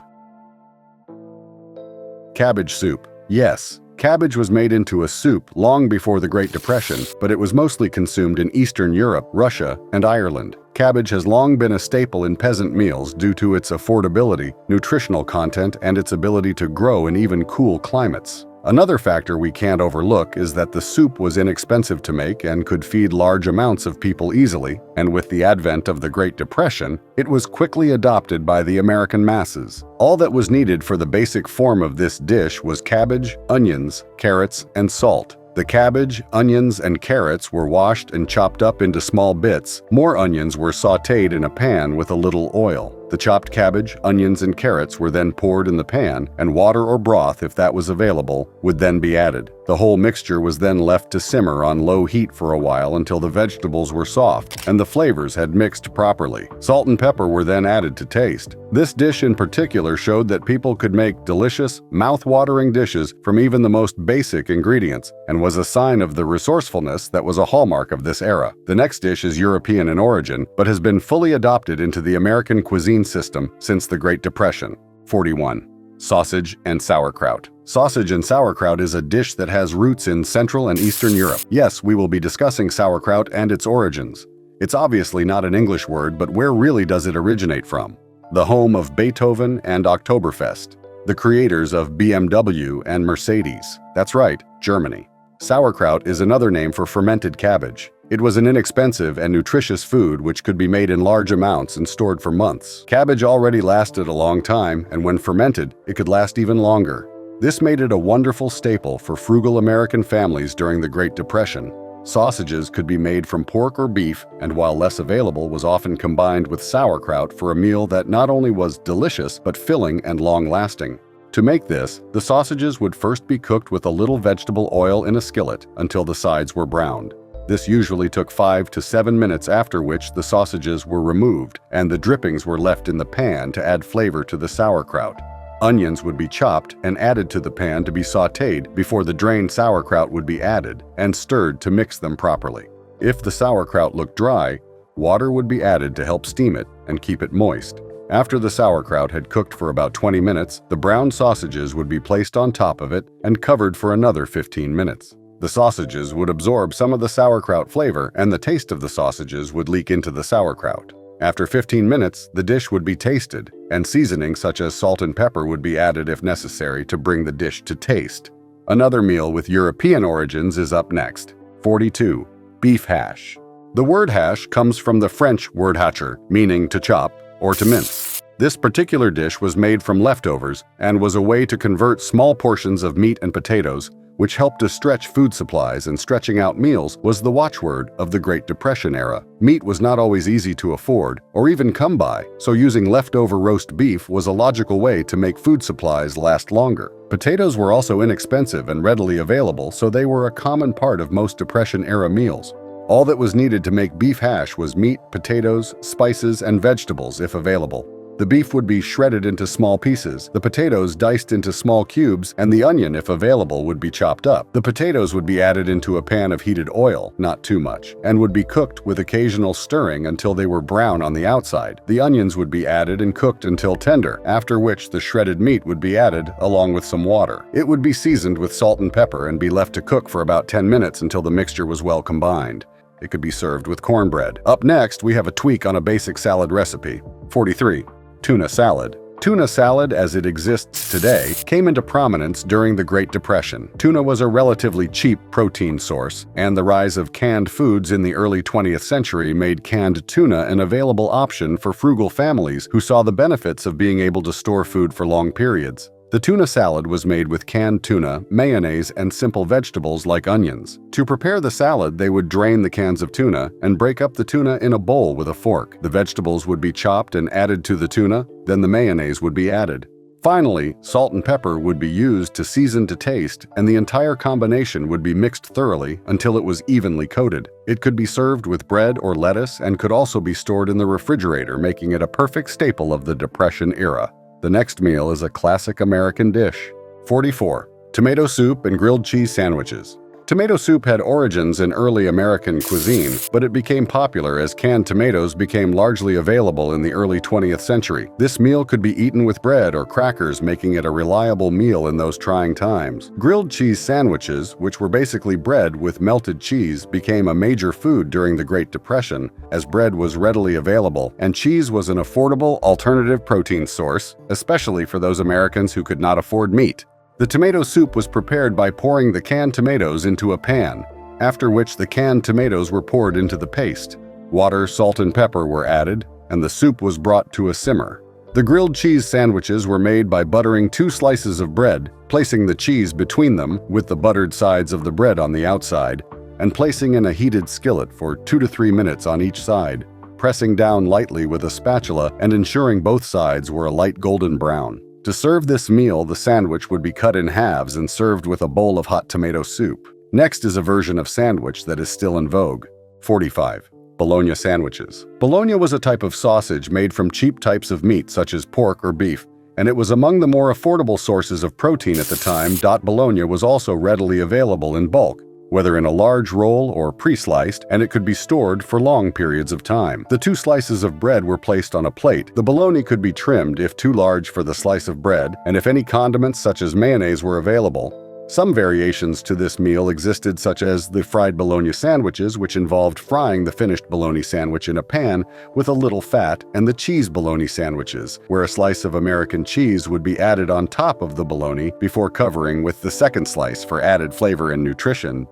Cabbage soup. Yes, cabbage was made into a soup long before the Great Depression, but it was mostly consumed in Eastern Europe, Russia, and Ireland. Cabbage has long been a staple in peasant meals due to its affordability, nutritional content, and its ability to grow in even cool climates. Another factor we can't overlook is that the soup was inexpensive to make and could feed large amounts of people easily, and with the advent of the Great Depression, it was quickly adopted by the American masses. All that was needed for the basic form of this dish was cabbage, onions, carrots, and salt. The cabbage, onions, and carrots were washed and chopped up into small bits. More onions were sautéed in a pan with a little oil. The chopped cabbage, onions, and carrots were then poured in the pan, and water or broth, if that was available, would then be added. The whole mixture was then left to simmer on low heat for a while until the vegetables were soft and the flavors had mixed properly. Salt and pepper were then added to taste. This dish in particular showed that people could make delicious, mouth-watering dishes from even the most basic ingredients, and was a sign of the resourcefulness that was a hallmark of this era. The next dish is European in origin, but has been fully adopted into the American cuisine system since the Great Depression. 41. Sausage and sauerkraut. Sausage and sauerkraut is a dish that has roots in Central and Eastern Europe. Yes, we will be discussing sauerkraut and its origins. It's obviously not an English word, but where really does it originate from? The home of Beethoven and Oktoberfest, the creators of BMW and Mercedes. That's right, Germany. Sauerkraut is another name for fermented cabbage. It was an inexpensive and nutritious food which could be made in large amounts and stored for months. Cabbage already lasted a long time, and when fermented, it could last even longer. This made it a wonderful staple for frugal American families during the Great Depression. Sausages could be made from pork or beef, and while less available, was often combined with sauerkraut for a meal that not only was delicious, but filling and long-lasting. To make this, the sausages would first be cooked with a little vegetable oil in a skillet until the sides were browned. This usually took 5 to 7 minutes, after which the sausages were removed and the drippings were left in the pan to add flavor to the sauerkraut. Onions would be chopped and added to the pan to be sautéed before the drained sauerkraut would be added and stirred to mix them properly. If the sauerkraut looked dry, water would be added to help steam it and keep it moist. After the sauerkraut had cooked for about 20 minutes, the browned sausages would be placed on top of it and covered for another 15 minutes. The sausages would absorb some of the sauerkraut flavor, and the taste of the sausages would leak into the sauerkraut. After 15 minutes, the dish would be tasted, and seasoning such as salt and pepper would be added if necessary to bring the dish to taste. Another meal with European origins is up next. 42. Beef hash. The word hash comes from the French word hacher, meaning to chop or to mince. This particular dish was made from leftovers and was a way to convert small portions of meat and potatoes, which helped to stretch food supplies, and stretching out meals was the watchword of the Great Depression era. Meat was not always easy to afford or even come by, so using leftover roast beef was a logical way to make food supplies last longer. Potatoes were also inexpensive and readily available, so they were a common part of most Depression-era meals. All that was needed to make beef hash was meat, potatoes, spices, and vegetables if available. The beef would be shredded into small pieces, the potatoes diced into small cubes, and the onion, if available, would be chopped up. The potatoes would be added into a pan of heated oil, not too much, and would be cooked with occasional stirring until they were brown on the outside. The onions would be added and cooked until tender, after which the shredded meat would be added along with some water. It would be seasoned with salt and pepper and be left to cook for about 10 minutes until the mixture was well combined. It could be served with cornbread. Up next, we have a tweak on a basic salad recipe. 43. Tuna salad. Tuna salad, as it exists today, came into prominence during the Great Depression. Tuna was a relatively cheap protein source, and the rise of canned foods in the early 20th century made canned tuna an available option for frugal families who saw the benefits of being able to store food for long periods. The tuna salad was made with canned tuna, mayonnaise, and simple vegetables like onions. To prepare the salad, they would drain the cans of tuna and break up the tuna in a bowl with a fork. The vegetables would be chopped and added to the tuna, then the mayonnaise would be added. Finally, salt and pepper would be used to season to taste, and the entire combination would be mixed thoroughly until it was evenly coated. It could be served with bread or lettuce and could also be stored in the refrigerator, making it a perfect staple of the Depression era. The next meal is a classic American dish. 44. Tomato soup and grilled cheese sandwiches. Tomato soup had origins in early American cuisine, but it became popular as canned tomatoes became largely available in the early 20th century. This meal could be eaten with bread or crackers, making it a reliable meal in those trying times. Grilled cheese sandwiches, which were basically bread with melted cheese, became a major food during the Great Depression, as bread was readily available and cheese was an affordable alternative protein source, especially for those Americans who could not afford meat. The tomato soup was prepared by pouring the canned tomatoes into a pan, after which the canned tomatoes were poured into the paste. Water, salt, and pepper were added, and the soup was brought to a simmer. The grilled cheese sandwiches were made by buttering 2 slices of bread, placing the cheese between them with the buttered sides of the bread on the outside, and placing in a heated skillet for 2 to 3 minutes on each side, pressing down lightly with a spatula and ensuring both sides were a light golden brown. To serve this meal, the sandwich would be cut in halves and served with a bowl of hot tomato soup. Next is a version of sandwich that is still in vogue. 45. Bologna sandwiches. Bologna was a type of sausage made from cheap types of meat such as pork or beef, and it was among the more affordable sources of protein at the time. Bologna was also readily available in bulk, whether in a large roll or pre-sliced, and it could be stored for long periods of time. The 2 slices of bread were placed on a plate. The bologna could be trimmed if too large for the slice of bread, and if any condiments such as mayonnaise were available. Some variations to this meal existed, such as the fried bologna sandwiches, which involved frying the finished bologna sandwich in a pan with a little fat, and the cheese bologna sandwiches, where a slice of American cheese would be added on top of the bologna before covering with the second slice for added flavor and nutrition.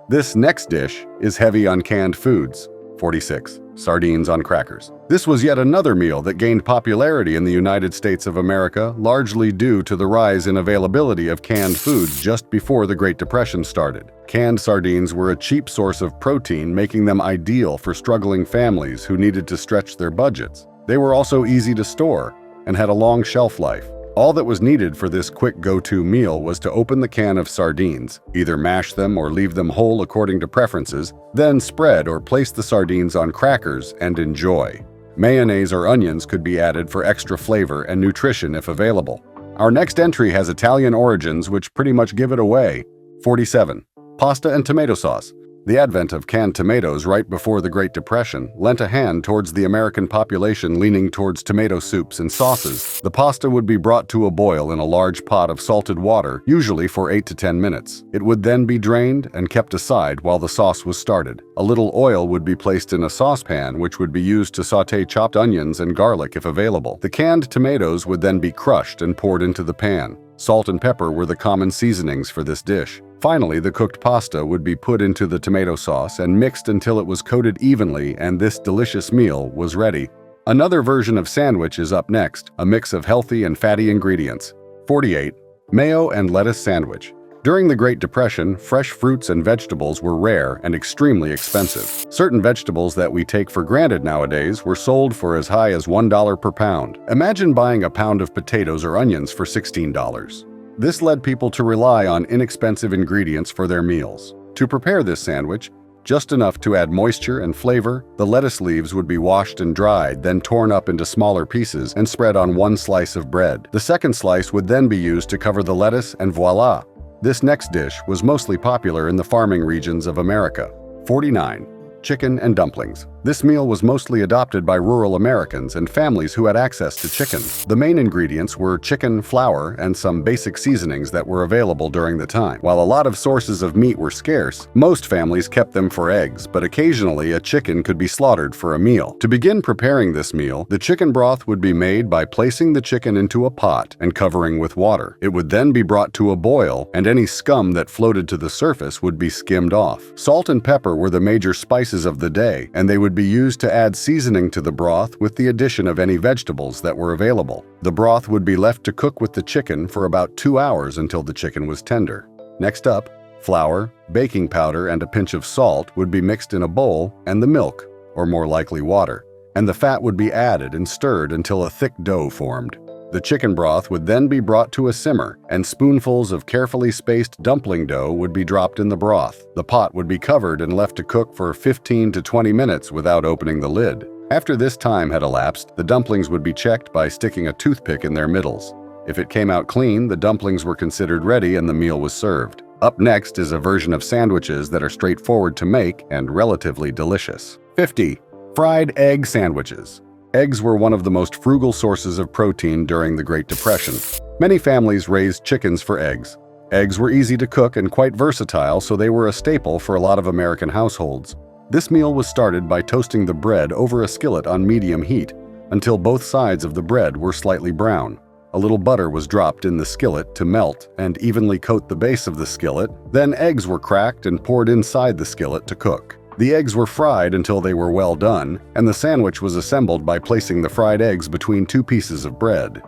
This next dish is heavy on canned foods. 46. Sardines on crackers. This was yet another meal that gained popularity in the United States of America, largely due to the rise in availability of canned foods just before the Great Depression started. Canned sardines were a cheap source of protein, making them ideal for struggling families who needed to stretch their budgets. They were also easy to store and had a long shelf life. All that was needed for this quick go-to meal was to open the can of sardines, either mash them or leave them whole according to preferences, then spread or place the sardines on crackers and enjoy. Mayonnaise or onions could be added for extra flavor and nutrition if available. Our next entry has Italian origins which pretty much give it away. 47. Pasta and tomato sauce. The advent of canned tomatoes right before the Great Depression lent a hand towards the American population leaning towards tomato soups and sauces. The pasta would be brought to a boil in a large pot of salted water, usually for 8 to 10 minutes. It would then be drained and kept aside while the sauce was started. A little oil would be placed in a saucepan, which would be used to sauté chopped onions and garlic if available. The canned tomatoes would then be crushed and poured into the pan. Salt and pepper were the common seasonings for this dish. Finally, the cooked pasta would be put into the tomato sauce and mixed until it was coated evenly, and this delicious meal was ready. Another version of sandwich is up next, a mix of healthy and fatty ingredients. 48. Mayo and lettuce sandwich. During the Great Depression, fresh fruits and vegetables were rare and extremely expensive. Certain vegetables that we take for granted nowadays were sold for as high as $1 per pound. Imagine buying a pound of potatoes or onions for $16. This led people to rely on inexpensive ingredients for their meals. To prepare this sandwich, just enough to add moisture and flavor, the lettuce leaves would be washed and dried, then torn up into smaller pieces and spread on one slice of bread. The second slice would then be used to cover the lettuce, and voila! This next dish was mostly popular in the farming regions of America. 49. Chicken and dumplings. This meal was mostly adopted by rural Americans and families who had access to chicken. The main ingredients were chicken, flour, and some basic seasonings that were available during the time. While a lot of sources of meat were scarce, most families kept them for eggs, but occasionally a chicken could be slaughtered for a meal. To begin preparing this meal, the chicken broth would be made by placing the chicken into a pot and covering with water. It would then be brought to a boil, and any scum that floated to the surface would be skimmed off. Salt and pepper were the major spices of the day, and they would be used to add seasoning to the broth with the addition of any vegetables that were available. The broth would be left to cook with the chicken for about 2 hours until the chicken was tender. Next up, flour, baking powder, and a pinch of salt would be mixed in a bowl, and the milk, or more likely water, and the fat would be added and stirred until a thick dough formed. The chicken broth would then be brought to a simmer, and spoonfuls of carefully spaced dumpling dough would be dropped in the broth. The pot would be covered and left to cook for 15 to 20 minutes without opening the lid. After this time had elapsed, the dumplings would be checked by sticking a toothpick in their middles. If it came out clean, the dumplings were considered ready and the meal was served. Up next is a version of sandwiches that are straightforward to make and relatively delicious. 50. Fried egg sandwiches. Eggs were one of the most frugal sources of protein during the Great Depression. Many families raised chickens for eggs. Eggs were easy to cook and quite versatile, so they were a staple for a lot of American households. This meal was started by toasting the bread over a skillet on medium heat until both sides of the bread were slightly brown. A little butter was dropped in the skillet to melt and evenly coat the base of the skillet. Then eggs were cracked and poured inside the skillet to cook. The eggs were fried until they were well done, and the sandwich was assembled by placing the fried eggs between two pieces of bread.